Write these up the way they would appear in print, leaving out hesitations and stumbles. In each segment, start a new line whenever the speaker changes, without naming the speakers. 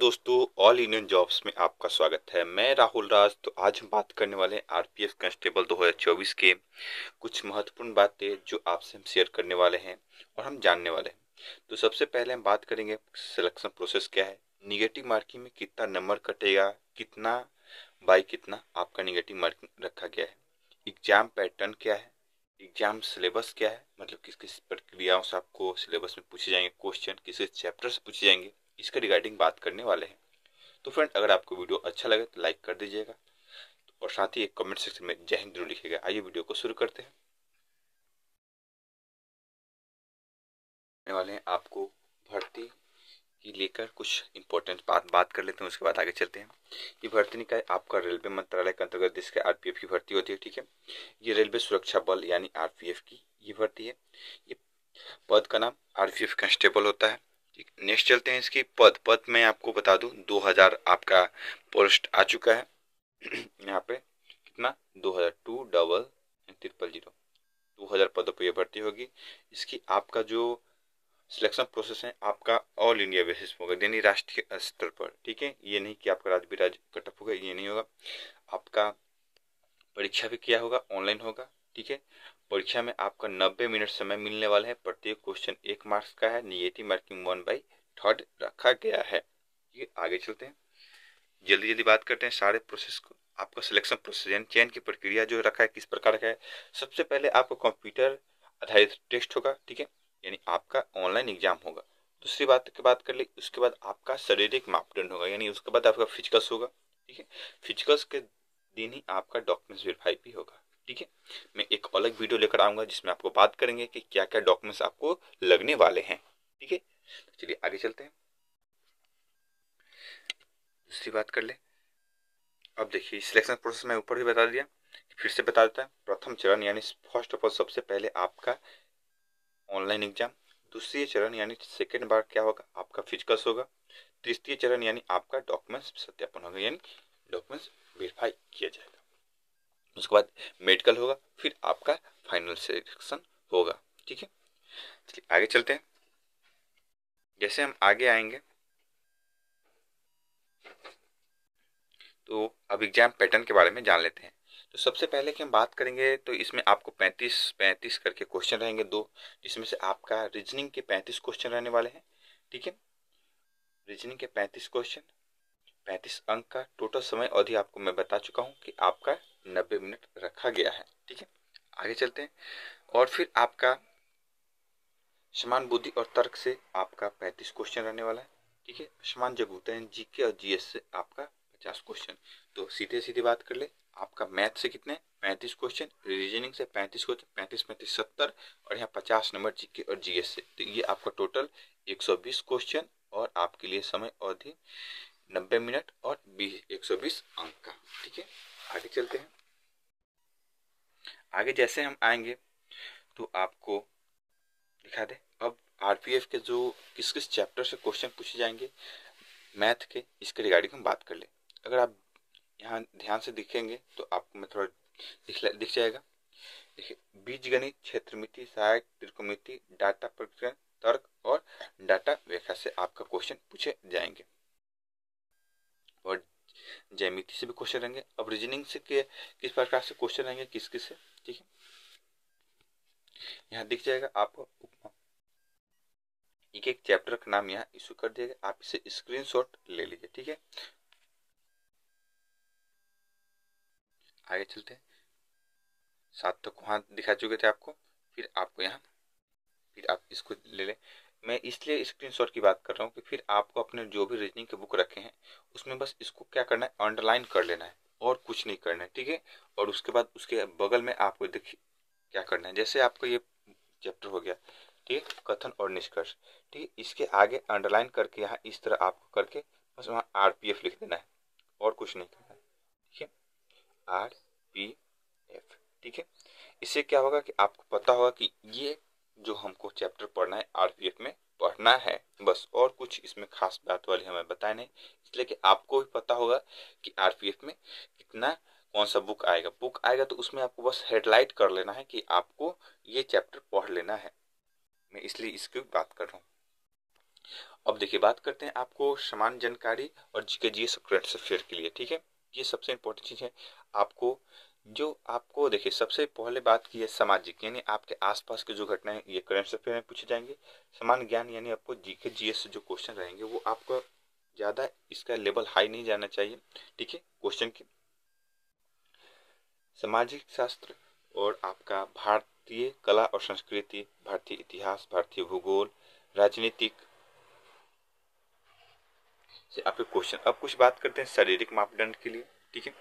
दोस्तों, all Indian jobs में आपका स्वागत है। मैं राहुल राज। तो आज हम बात करने वाले हैं आरपीएफ कांस्टेबल 2024 के कुछ महत्वपूर्ण बातें जो आपसे हम शेयर करने वाले हैं और हम जानने वाले हैं। तो सबसे पहले हम बात करेंगे सिलेक्शन प्रोसेस क्या है, निगेटिव मार्किंग में कितना नंबर कटेगा, कितना बाई कितना आपका निगेटिव मार्किंग रखा गया है, एग्जाम पैटर्न क्या है, एग्जाम सिलेबस क्या है, मतलब किस किस प्रक्रियाओं से आपको सिलेबस में पूछे जाएंगे क्वेश्चन, किस चैप्टर से पूछे जाएंगे, इसके रिगार्डिंग बात करने वाले हैं। तो फ्रेंड, अगर आपको वीडियो अच्छा लगे तो लाइक कर दीजिएगा और साथ ही एक कमेंट सेक्शन में जय हिंद जरूर लिखिएगा। आइए वीडियो को शुरू करते हैं। वाले हैं आपको भर्ती की लेकर कुछ इंपॉर्टेंट बात कर लेते हैं, उसके बाद आगे चलते हैं। ये भर्ती निकाय आपका रेलवे मंत्रालय के अंतर्गत जिसके आरपीएफ की भर्ती होती है, ठीक है। ये रेलवे सुरक्षा बल यानी आरपीएफ की ये भर्ती है। ये पद का नाम आरपीएफ कांस्टेबल होता है। ठीक, नेक्स्ट चलते हैं इसकी पद में आपको बता दूं 2000 आपका पोस्ट आ चुका है। यहाँ पे कितना 2000 2000 पदों पर यह भर्ती होगी। इसकी आपका जो सिलेक्शन प्रोसेस है आपका ऑल इंडिया बेसिस होगा, यानी राष्ट्रीय स्तर पर। ठीक है, ये नहीं कि आपका राज्य कटअप होगा, ये नहीं होगा। आपका परीक्षा भी क्या होगा, ऑनलाइन होगा। ठीक है, परीक्षा में आपका 90 मिनट समय मिलने वाला है। प्रत्येक क्वेश्चन 1 मार्क्स का है। निगेटिव मार्किंग 1/3 रखा गया है। ठीक है, आगे चलते हैं, जल्दी जल्दी बात करते हैं सारे प्रोसेस को। आपका सिलेक्शन प्रोसेस यानी चयन की प्रक्रिया जो रखा है किस प्रकार का है। सबसे पहले आपका कंप्यूटर आधारित टेस्ट होगा, ठीक है, यानी आपका ऑनलाइन एग्जाम होगा। दूसरी बात की बात कर ले, उसके बाद आपका शारीरिक मापदंड होगा, यानी उसके बाद आपका फिजिकल्स होगा। ठीक है, फिजिकल्स के दिन ही आपका डॉक्यूमेंट्स वेरीफाई भी होगा। ठीक है, मैं एक अलग वीडियो लेकर आऊंगा जिसमें आपको बात करेंगे कि क्या क्या डॉक्यूमेंट्स आपको लगने वाले हैं। ठीक है, तो चलिए आगे चलते हैं, दूसरी बात कर ले। अब देखिए सिलेक्शन प्रोसेस में ऊपर भी बता दिया, फिर से बता देता है। प्रथम चरण यानी फर्स्ट ऑफ ऑल सबसे पहले आपका ऑनलाइन एग्जाम। दूसरी चरण यानी सेकेंड बार क्या होगा, आपका फिजिकल्स होगा। तृतीय चरण यानी आपका डॉक्यूमेंट्स सत्यापन होगा, यानी डॉक्यूमेंट्स वेरीफाई किया जाएगा। उसके बाद मेडिकल होगा, फिर आपका फाइनल सिलेक्शन होगा। ठीक है, चलिए आगे चलते हैं। जैसे हम आगे आएंगे तो अब एग्जाम पैटर्न के बारे में जान लेते हैं। तो सबसे पहले कि हम बात करेंगे तो इसमें आपको 35 करके क्वेश्चन रहेंगे दो, जिसमें से आपका रीजनिंग के 35 क्वेश्चन रहने वाले हैं। ठीक है, रीजनिंग के 35 क्वेश्चन, 35 अंक का टोटल समय अवधि आपको मैं बता चुका हूँ कि आपका 90 मिनट रखा गया है। ठीक है, आगे चलते हैं। और फिर आपका समान बुद्धि और तर्क से आपका 35 क्वेश्चन रहने वाला है। ठीक है, समान जब होते हैं जीके और जीएस से आपका 50 क्वेश्चन। तो सीधे सीधे बात कर ले, आपका मैथ से कितने 35 क्वेश्चन, रीजनिंग से 35 क्वेश्चन, 35 35 70, और यहाँ 50 नंबर जीके और जीएस से। तो ये आपका टोटल 120 क्वेश्चन और आपके लिए समय अवधि 90 मिनट और 120 अंक का। ठीक है, आगे चलते हैं। आगे जैसे हम आएंगे तो आपको दिखा दे अब आरपीएफ के जो किस किस चैप्टर से क्वेश्चन पूछे जाएंगे मैथ के, इसके रिगार्डिंग हम बात कर ले। अगर आप यहाँ ध्यान से दिखेंगे तो आपको मैं थोड़ा दिख जाएगा। देखिए, बीजगणित, क्षेत्रमिति, सहायक, त्रिकोणमिति, डाटा प्रक्रिया, तर्क और डाटा व्याख्या से आपका क्वेश्चन पूछे जाएंगे और ज्यामिति से भी क्वेश्चन रहेंगे। अब रीजनिंग से किस प्रकार से क्वेश्चन रहेंगे किस किस से। ठीक है, यहाँ दिख जाएगा आपको, एक एक चैप्टर का नाम यहाँ इशू कर दिया गया, आप इसे स्क्रीनशॉट ले लीजिए। ठीक है, आगे चलते हैं। 7 तक वहां दिखा चुके थे आपको, फिर आपको यहाँ फिर आप इसको ले लें। मैं इसलिए स्क्रीनशॉट की बात कर रहा हूँ कि फिर आपको अपने जो भी रीजनिंग के बुक रखे हैं उसमें बस इसको क्या करना है, अंडरलाइन कर लेना है और कुछ नहीं करना है। ठीक है, और उसके बाद उसके बगल में आपको देखिए क्या करना है। जैसे आपको ये चैप्टर हो गया, ठीक है, कथन और निष्कर्ष। ठीक है, इसके आगे अंडरलाइन करके यहाँ इस तरह आपको करके बस वहाँ आरपीएफ लिख देना है और कुछ नहीं करना है। ठीक है, आरपीएफ। ठीक है, इससे क्या होगा कि आपको पता होगा कि ये जो हमको चैप्टर पढ़ना है आरपीएफ में पढ़ना है, बस, और कुछ इसमें खास बात वाली हमें बताया नहीं। इसलिए कि आपको भी पता होगा कि आरपीएफ में कितना कौन सा बुक आएगा तो उसमें आपको बस हेडलाइट कर लेना है कि आपको ये चैप्टर पढ़ लेना है। मैं इसलिए इसकी बात कर रहा हूँ। अब देखिए बात करते हैं आपको समान जानकारी और जीके जीएस करंट अफेयर के लिए, ठीक है। ये सबसे इम्पोर्टेंट चीज़ है आपको। जो आपको देखिए सबसे पहले बात की है सामाजिक, यानी आपके आसपास के जो घटनाएं ये करंट अफेयर में पूछे जाएंगे। समान ज्ञान यानी आपको जीके जीएस से जो क्वेश्चन रहेंगे वो आपको ज़्यादा इसका लेवल हाई नहीं जाना चाहिए, ठीक है क्वेश्चन की। सामाजिक शास्त्र और आपका भारतीय कला और संस्कृति, भारतीय इतिहास, भारतीय भूगोल, राजनीतिक से आपके क्वेश्चन। अब कुछ बात करते हैं शारीरिक मापदंड के लिए, ठीक है,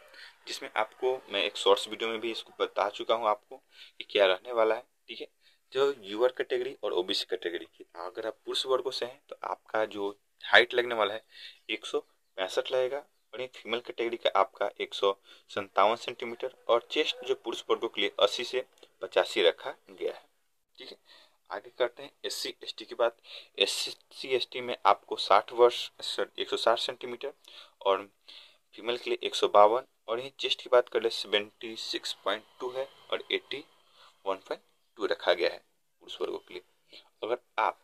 जिसमें आपको मैं एक शॉर्ट्स वीडियो में भी इसको बता चुका हूं आपको कि क्या रहने वाला है, ठीक है। जो यूआर कैटेगरी और ओबीसी कैटेगरी की, अगर आप पुरुष वर्गों से हैं तो आपका जो हाइट लगने वाला है 165 लगेगा, और एक फीमेल कैटेगरी का आपका 157 सेंटीमीटर, और चेस्ट जो पुरुष वर्गों के लिए 80 से 85 रखा गया है, ठीक है। आगे करते हैं SC ST की बात। SC ST में आपको 60 वर्ष 160 सेंटीमीटर, और फीमेल के लिए 152, और यही चेस्ट की बात कर ले 76.2 है, और 81.2 रखा गया है पुरुष वर्गों के लिए। अगर आप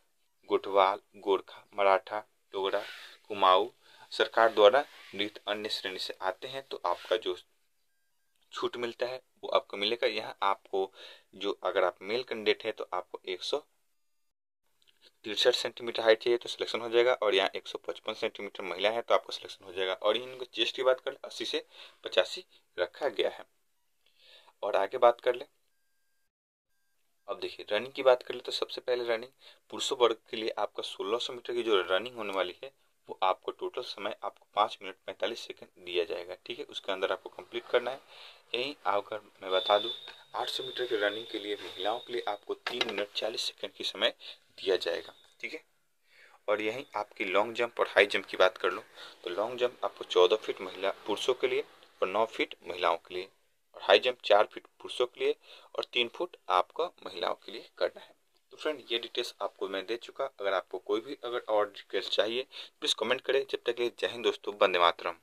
गोठवाल, गोरखा, मराठा, डोगरा, कुमाऊं सरकार द्वारा नियुक्त अन्य श्रेणी से आते हैं तो आपका जो छूट मिलता है वो आपको मिलेगा। यहाँ आपको जो अगर आप मेल कैंडिडेट है तो आपको 163 सेंटीमीटर हाइट चाहिए तो सिलेक्शन हो जाएगा, और यहाँ 155 सेंटीमीटर महिला है तो आपका सिलेक्शन हो जाएगा। और इनको चेस्ट की बात कर ले 80 से 85 रखा गया है। और आगे बात कर ले, अब देखिए रनिंग की बात कर ले तो सबसे पहले रनिंग पुरुषों वर्ग के लिए आपका 1600 मीटर की जो रनिंग होने वाली है वो आपको टोटल समय आपको 5 मिनट 45 सेकंड दिया जाएगा, ठीक है। उसके अंदर आपको कंप्लीट करना है। यही अगर मैं बता दूं 800 मीटर की रनिंग के लिए महिलाओं के लिए आपको 3 मिनट 40 सेकंड की समय दिया जाएगा, ठीक है। और यहीं आपकी लॉन्ग जंप और हाई जंप की बात कर लो तो लॉन्ग जंप आपको 14 फीट महिला पुरुषों के लिए और 9 फीट महिलाओं के लिए, और हाई जंप 4 फीट पुरुषों के लिए और 3 फुट आपको महिलाओं के लिए करना है। तो फ्रेंड ये डिटेल्स आपको मैं दे चुका। अगर आपको कोई भी अगर और डिटेल्स चाहिए प्लीज़ कमेंट करें। जब तक के लिए जय हिंद दोस्तों, वंदे मातरम।